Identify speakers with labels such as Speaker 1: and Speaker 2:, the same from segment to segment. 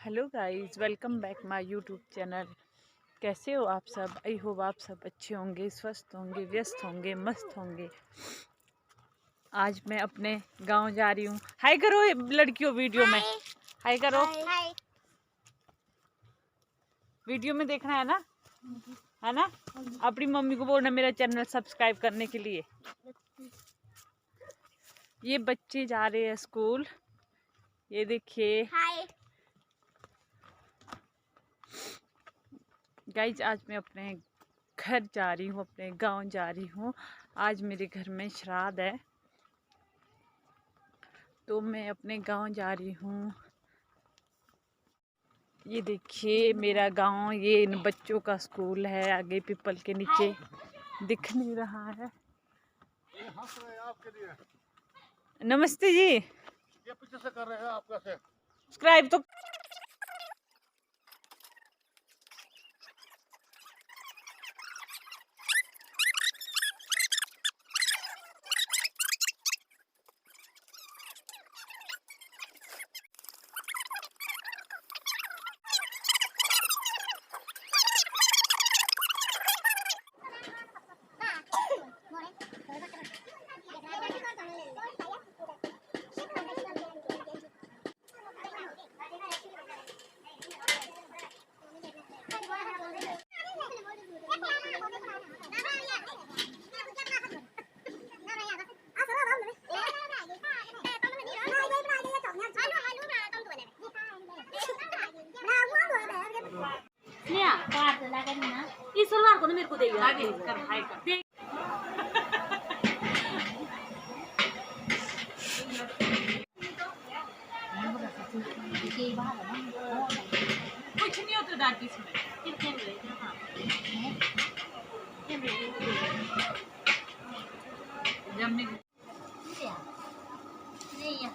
Speaker 1: Hello guys, welcome back my YouTube channel. कैसे हो आप सब? आई होप आप सब अच्छे होंगे, स्वस्थ होंगे, व्यस्त होंगे, मस्त होंगे। आज मैं अपने गांव जा रही हूँ। हाय करो लड़कियों, वीडियो में हाय करो। हाय। वीडियो में देखना है ना, है ना? अपनी मम्मी को बोलना मेरा चैनल सब्सक्राइब करने के लिए। ये बच्चे जा रहे हैं स्कूल, ये देखिए। गाइज आज मैं अपने घर जा रही हूँ, अपने गांव जा रही हूँ। आज मेरे घर में श्राद्ध है, तो मैं अपने गांव जा रही हूँ। ये देखिए मेरा गांव, ये इन बच्चों का स्कूल है। आगे पीपल के नीचे दिख नहीं रहा है। नमस्ते जी। ये पीछे से कर रहे हैं आप कैसे? सब्सक्राइब तो
Speaker 2: इस सलवार को ना मेरे को दे आगे कर हाय कर दे। कुछ नहीं होता दादी इसमें जमने नहीं है।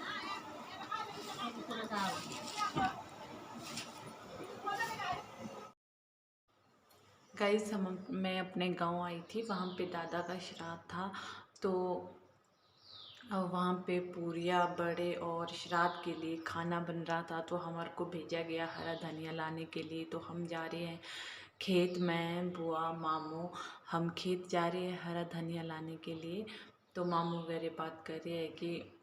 Speaker 1: गाइस मैं अपने गांव आई थी, वहाँ पे दादा का श्राद्ध था। तो वहाँ पे पूरियाँ बड़े और श्राद्ध के लिए खाना बन रहा था, तो हमारे को भेजा गया हरा धनिया लाने के लिए। तो हम जा रहे हैं खेत में, बुआ मामू हम खेत जा रहे हैं हरा धनिया लाने के लिए। तो मामू वगैरह बात कर रहे हैं कि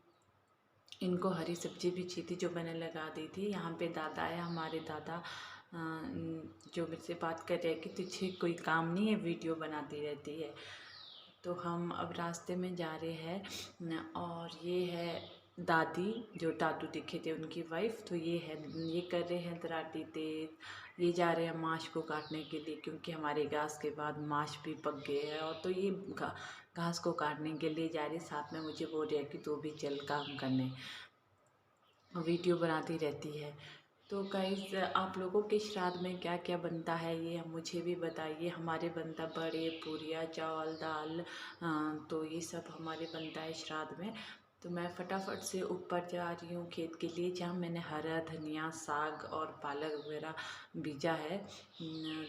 Speaker 1: इनको हरी सब्जी भी चाहिए जो मैंने लगा दी थी। यहाँ पे दादा है, हमारे दादा जो मेरे से बात कर रहे हैं कि तुझे कोई काम नहीं है, वीडियो बनाती रहती है। तो हम अब रास्ते में जा रहे हैं और ये है दादी जो दादू दिखे थे उनकी वाइफ। तो ये है, ये कर रहे हैं दराटी तेज। ये जा रहे हैं माश को काटने के लिए, क्योंकि हमारे घास के बाद माश भी पक गए हैं। और तो ये घास को काटने के लिए जा रही। साथ में मुझे बोल रहे हैं कि तू भी चल काम करने, वीडियो बनाती रहती है। तो गाइस आप लोगों के श्राद्ध में क्या क्या बनता है ये मुझे भी बताइए। हमारे बनता बड़े पूरियाँ चावल दाल, तो ये सब हमारे बनता है श्राद्ध में। तो मैं फटाफट से ऊपर जा रही हूँ खेत के लिए, जहाँ मैंने हरा धनिया साग और पालक वगैरह बीजा है।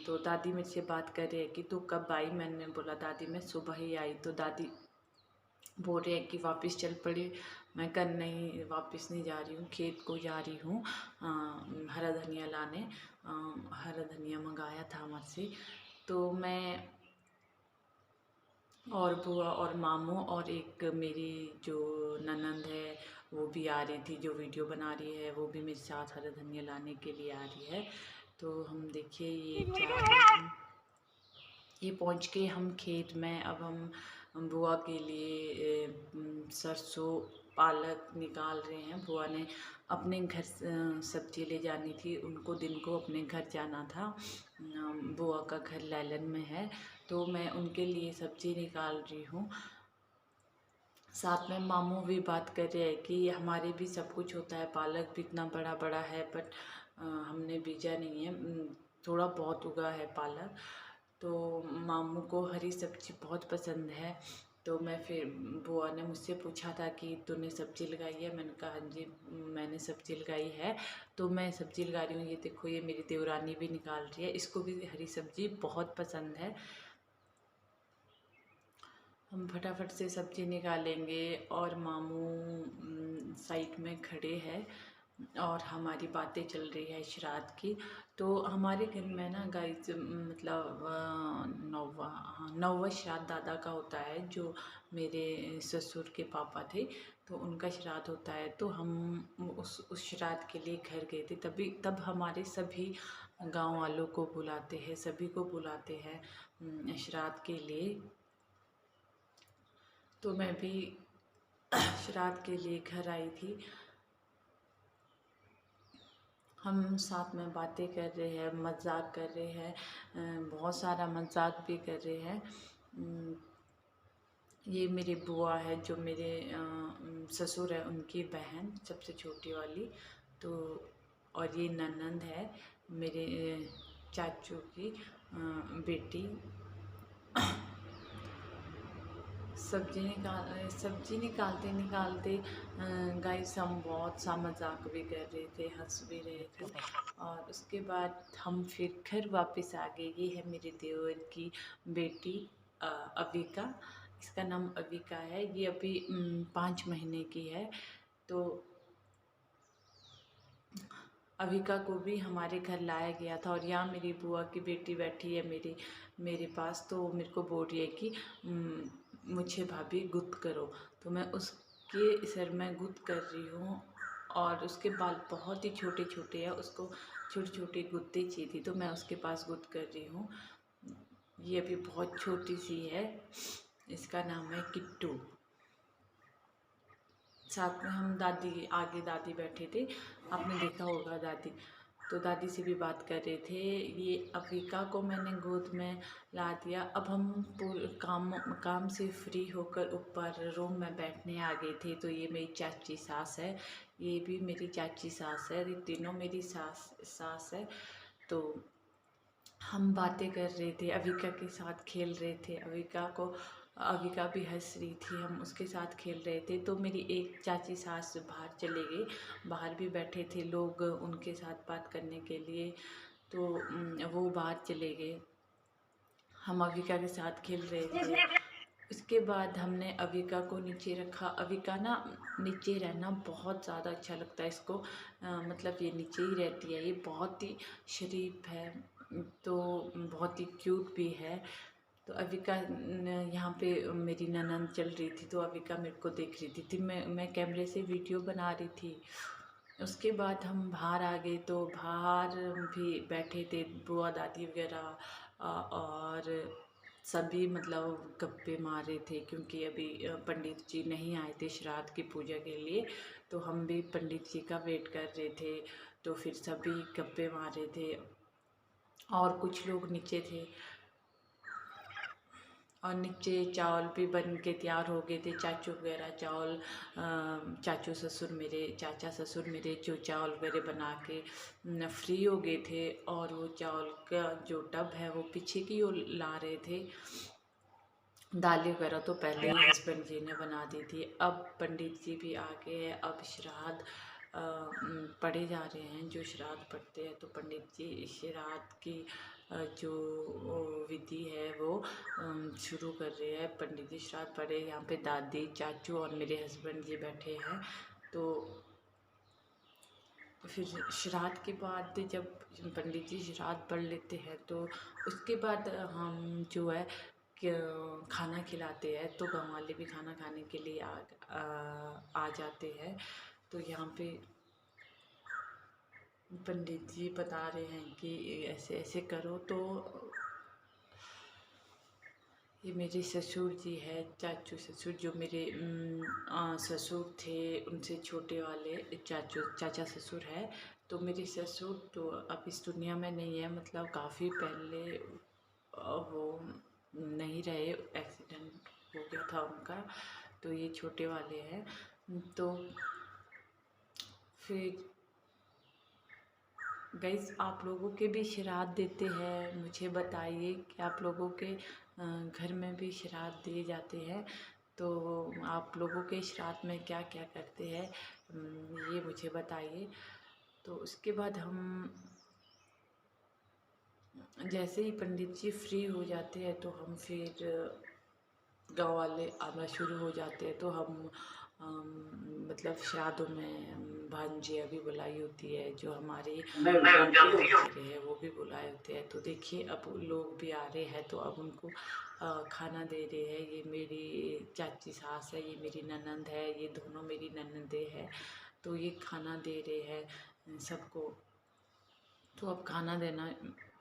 Speaker 1: तो दादी मेरे से बात कर रही है कि तू कब आई? मैंने बोला दादी मैं सुबह ही आई। तो दादी बोल रहे हैं कि वापस चल पड़े। मैं कल नहीं, वापस नहीं जा रही हूँ, खेत को जा रही हूँ हरा धनिया लाने। हरा धनिया मंगाया था मुझसे। तो मैं और बुआ और मामू और एक मेरी जो ननंद है वो भी आ रही थी, जो वीडियो बना रही है वो भी मेरे साथ हरा धनिया लाने के लिए आ रही है। तो हम देखिए ये जा रहे हैं, ये पहुंच के हम खेत में। अब हम बुआ के लिए सरसों पालक निकाल रहे हैं। बुआ ने अपने घर सब्जी ले जानी थी, उनको दिन को अपने घर जाना था। बुआ का घर लैलन में है, तो मैं उनके लिए सब्जी निकाल रही हूँ। साथ में मामू भी बात कर रहे हैं कि हमारे भी सब कुछ होता है। पालक भी इतना बड़ा बड़ा है, बट हमने बीजा नहीं है, थोड़ा बहुत उगा है पालक। तो मामू को हरी सब्जी बहुत पसंद है। तो मैं फिर बुआ ने मुझसे पूछा था कि तूने सब्ज़ी लगाई है? मैंने कहा हाँ जी मैंने सब्ज़ी लगाई है। तो मैं सब्ज़ी लगा रही हूँ। ये देखो ये मेरी देवरानी भी निकाल रही है, इसको भी हरी सब्ज़ी बहुत पसंद है। हम फटाफट से सब्ज़ी निकालेंगे और मामू साइड में खड़े हैं। और हमारी बातें चल रही है श्राद्ध की। तो हमारे घर में ना गाइस मतलब नौवा, हाँ, नौवा श्राद्ध दादा का होता है, जो मेरे ससुर के पापा थे, तो उनका श्राद्ध होता है। तो हम उस श्राद्ध के लिए घर गए थे, तब हमारे सभी गांव वालों को बुलाते हैं, सभी को बुलाते हैं श्राद्ध के लिए। तो मैं भी श्राद्ध के लिए घर आई थी। हम साथ में बातें कर रहे हैं, मजाक कर रहे हैं, बहुत सारा मजाक भी कर रहे हैं। ये मेरी बुआ है, जो मेरे ससुर है उनकी बहन, सबसे छोटी वाली। तो और ये ननंद है मेरे चाचू की बेटी। सब्जी निकालते निकालते गाइस हम बहुत सा मजाक भी कर रहे थे, हंस भी रहे थे। और उसके बाद हम फिर घर वापस आ गए। ये है मेरे देवर की बेटी अविका। इसका नाम अविका है। ये अभी 5 महीने की है। तो अविका को भी हमारे घर लाया गया था। और यहाँ मेरी बुआ की बेटी बैठी है मेरे पास। तो मेरे को बोल रही है कि मुझे भाभी गुत्त करो। तो मैं उसके सर में गुत्त कर रही हूँ। और उसके बाल बहुत ही छोटे छोटे हैं, उसको छोटी छोटी गुत्ती चाहिए थी, तो मैं उसके पास गुत्त कर रही हूँ। ये अभी बहुत छोटी सी है। इसका नाम है किट्टू। साथ में हम दादी बैठे थे, आपने देखा होगा दादी। तो दादी से भी बात कर रहे थे। ये अविका को मैंने गोद में ला दिया। अब हम पूरे काम से फ्री होकर ऊपर रूम में बैठने आ गए थे। तो ये मेरी चाची सास है, ये भी मेरी चाची सास है, ये तीनों मेरी सास है। तो हम बातें कर रहे थे, अविका के साथ खेल रहे थे। अविका भी हंस रही थी, हम उसके साथ खेल रहे थे। तो मेरी एक चाची सास बाहर चले गई, बाहर भी बैठे थे लोग उनके साथ बात करने के लिए। तो वो बाहर चले गए, हम अविका के साथ खेल रहे थे। उसके बाद हमने अविका को नीचे रखा। अविका ना नीचे रहना बहुत ज़्यादा अच्छा लगता है इसको। मतलब ये नीचे ही रहती है, ये बहुत ही शरीफ है, तो बहुत ही क्यूट भी है। तो अविका यहाँ पे मेरी ननद चल रही थी, तो अविका मेरे को देख रही थी। मैं कैमरे से वीडियो बना रही थी। उसके बाद हम बाहर आ गए, तो बाहर भी बैठे थे बुआ दादी वगैरह, और सभी मतलब गप्पे मार रहे थे, क्योंकि अभी पंडित जी नहीं आए थे श्राद्ध की पूजा के लिए। तो हम भी पंडित जी का वेट कर रहे थे। तो फिर सभी गप्पे मार रहे थे, और कुछ लोग नीचे थे। और नीचे चावल भी बन के तैयार हो गए थे, चाचू वगैरह चावल, चाचा ससुर मेरे जो चावल वगैरह बना के फ्री हो गए थे। और वो चावल का जो टब है वो पीछे की ओर ला रहे थे। दालें वगैरह तो पहले ही हस्बैंड जी ने बना दी थी। अब पंडित जी भी आ गए हैं, अब श्राद्ध पढ़े जा रहे हैं। जो श्राद्ध पढ़ते हैं, तो पंडित जी श्राद्ध की जो विधि है वो शुरू कर रहे हैं। पंडित जी श्राद्ध पढ़े, यहाँ पे दादी चाचू और मेरे हस्बैंड जी बैठे हैं। तो फिर श्राद्ध के बाद जब पंडित जी श्राद्ध पढ़ लेते हैं, तो उसके बाद हम जो है खाना खिलाते हैं। तो गाँव वाले भी खाना खाने के लिए आ जाते हैं। तो यहाँ पे पंडित जी बता रहे हैं कि ऐसे ऐसे करो। तो ये मेरे ससुर जी है, चाचू ससुर, जो मेरे ससुर थे उनसे छोटे वाले चाचा ससुर है। तो मेरे ससुर तो अब इस दुनिया में नहीं है, मतलब काफ़ी पहले वो नहीं रहे, एक्सीडेंट हो गया था उनका। तो ये छोटे वाले हैं। तो फिर गाइस, आप लोगों के भी श्राद्ध देते हैं? मुझे बताइए कि आप लोगों के घर में भी श्राद्ध दिए जाते हैं? तो आप लोगों के श्राद्ध में क्या क्या करते हैं, ये मुझे बताइए। तो उसके बाद हम जैसे ही पंडित जी फ्री हो जाते हैं, तो हम फिर गाँव वाले आना शुरू हो जाते हैं। तो हम मतलब श्राद्धों में भांजिया भी बुलाई होती है, जो हमारी है वो भी बुलाए होते हैं। तो देखिए अब लोग भी आ रहे हैं, तो अब उनको खाना दे रहे हैं। ये मेरी चाची सास है, ये मेरी ननंद है, ये दोनों मेरी ननंदे हैं। तो ये खाना दे रहे हैं सबको। तो अब खाना देना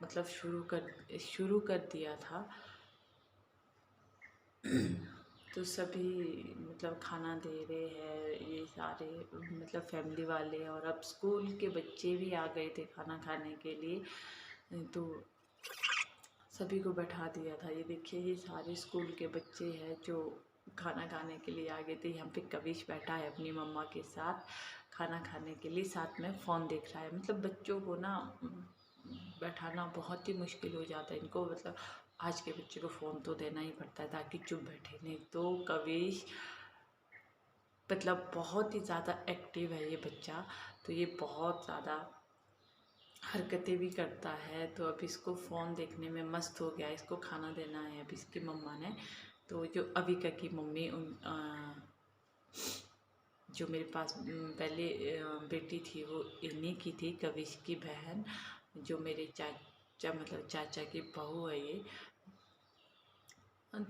Speaker 1: मतलब शुरू कर दिया था। तो सभी मतलब खाना दे रहे हैं, ये सारे मतलब फैमिली वाले, और अब स्कूल के बच्चे भी आ गए थे खाना खाने के लिए। तो सभी को बैठा दिया था। ये देखिए ये सारे स्कूल के बच्चे हैं जो खाना खाने के लिए आ गए थे। यहाँ पे कविश बैठा है अपनी मम्मा के साथ खाना खाने के लिए, साथ में फ़ोन देख रहा है। मतलब बच्चों को ना बैठाना बहुत ही मुश्किल हो जाता है इनको। मतलब आज के बच्चे को फ़ोन तो देना ही पड़ता है ताकि चुप बैठे, नहीं तो कविश मतलब बहुत ही ज़्यादा एक्टिव है ये बच्चा। तो ये बहुत ज़्यादा हरकतें भी करता है। तो अब इसको फ़ोन देखने में मस्त हो गया, इसको खाना देना है अब इसकी मम्मा ने। तो जो अविका की मम्मी जो मेरे पास पहले बेटी थी वो इन्हीं की थी, कविश की बहन, जो मेरे चाचा मतलब चाचा की बहू है ये।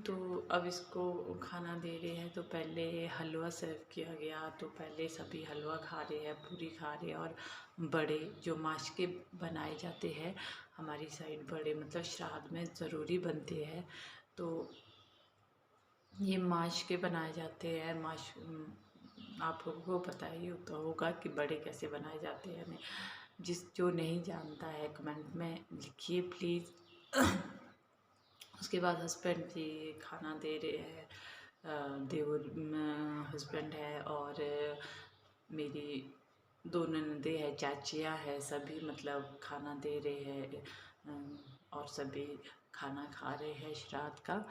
Speaker 1: तो अब इसको खाना दे रहे हैं। तो पहले हलवा सर्व किया गया, तो पहले सभी हलवा खा रहे हैं, पूरी खा रहे हैं। और बड़े जो माश के बनाए जाते हैं हमारी साइड, बड़े मतलब श्राद्ध में ज़रूरी बनते हैं। तो ये माश के बनाए जाते हैं। माश आप लोगों को पता ही होता होगा कि बड़े कैसे बनाए जाते हैं। जो नहीं जानता है कमेंट में लिखिए प्लीज़। उसके बाद हस्बैंड जी खाना दे रहे हैं, देवर हस्बैंड है, और मेरी दो ननदे हैं, चाचियाँ हैं, सभी मतलब खाना दे रहे हैं और सभी खाना खा रहे हैं श्राद्ध का।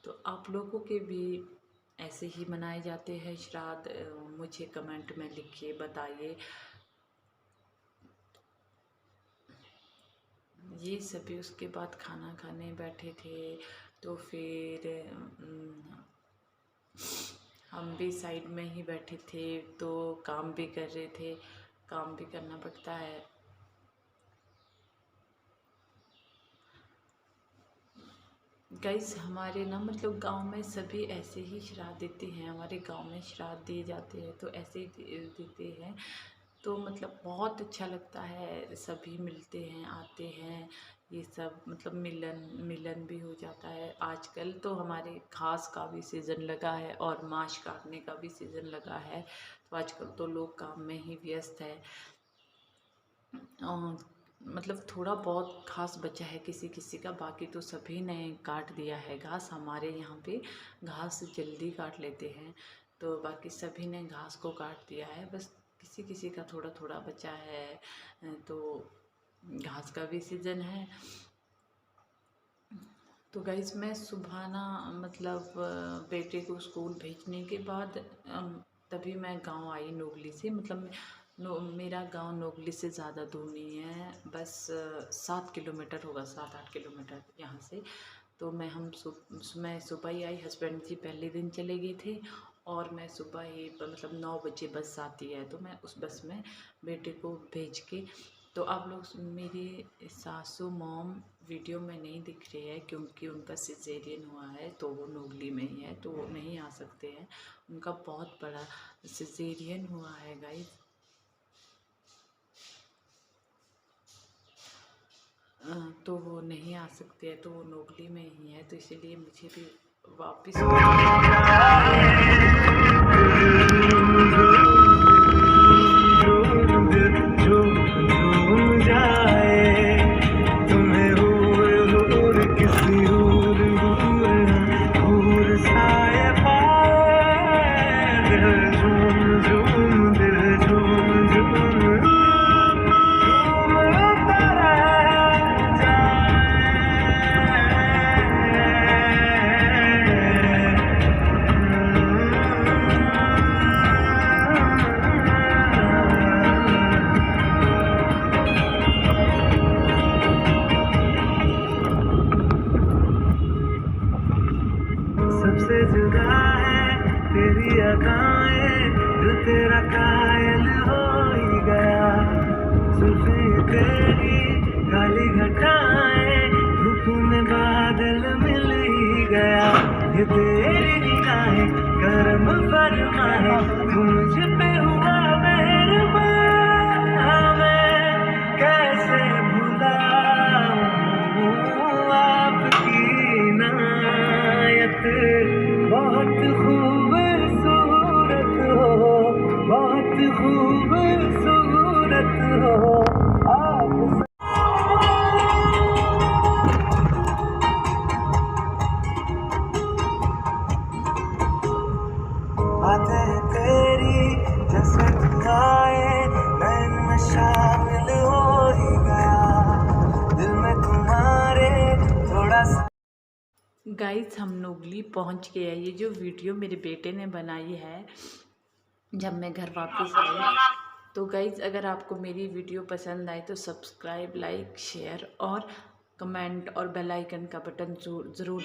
Speaker 1: तो आप लोगों के भी ऐसे ही मनाए जाते हैं श्राद्ध? मुझे कमेंट में लिखिए, बताइए। ये सभी उसके बाद खाना खाने बैठे थे। तो फिर हम भी साइड में ही बैठे थे, तो काम भी कर रहे थे, काम भी करना पड़ता है। गाइस हमारे ना मतलब गांव में सभी ऐसे ही श्राद्ध देते हैं। हमारे गांव में श्राद्ध दिए जाते हैं तो ऐसे ही देते हैं। तो मतलब बहुत अच्छा लगता है, सभी मिलते हैं, आते हैं, ये सब मतलब मिलन भी हो जाता है। आजकल तो हमारे घास का भी सीज़न लगा है और मांस काटने का भी सीज़न लगा है। तो आजकल तो लोग काम में ही व्यस्त है। मतलब थोड़ा बहुत घास बचा है किसी किसी का, बाकी तो सभी ने काट दिया है घास। हमारे यहाँ पे घास जल्दी काट लेते हैं, तो बाकी सभी ने घास को काट दिया है। बस किसी किसी का थोड़ा थोड़ा बचा है। तो घास का भी सीज़न है। तो गाइस मैं सुबह ना मतलब बेटे को स्कूल भेजने के बाद तभी मैं गांव आई नोगली से। मतलब मेरा गांव नोगली से ज़्यादा दूर नहीं है, बस 7 किलोमीटर होगा, 7-8 किलोमीटर यहाँ से। तो मैं सुबह ही आई। हस्बैंड जी पहले दिन चले गए थे और मैं सुबह ही मतलब 9 बजे बस आती है, तो मैं उस बस में बेटे को भेज के। तो आप लोग मेरी सासू मॉम वीडियो में नहीं दिख रही है क्योंकि उनका सिजेरियन हुआ है, तो वो नोगली में ही है, तो वो नहीं आ सकते हैं। उनका बहुत बड़ा सिजेरियन हुआ है गाइस। तो वो नहीं आ सकते हैं, तो वो नोगली में ही है। तो इसीलिए मुझे भी वापस
Speaker 3: ये तेरी निगाहें करम फरमाए, मुझ पे हुआ मेहरबान, मैं कैसे भुलाऊं आपकी इनायत। बहुत खूबसूरत हो, बहुत खूबसूरत हो आप। बातें तेरी जैसे आए, नैन में शामिल हो ही गया, दिल में तुम्हारे थोड़ा सा।
Speaker 1: गाइस हम नोगली पहुंच गए हैं। ये जो वीडियो मेरे बेटे ने बनाई है जब मैं घर वापस आई, तो गाइस अगर आपको मेरी वीडियो पसंद आए तो सब्सक्राइब, लाइक, शेयर और कमेंट और बेल आइकन का बटन ज़रूर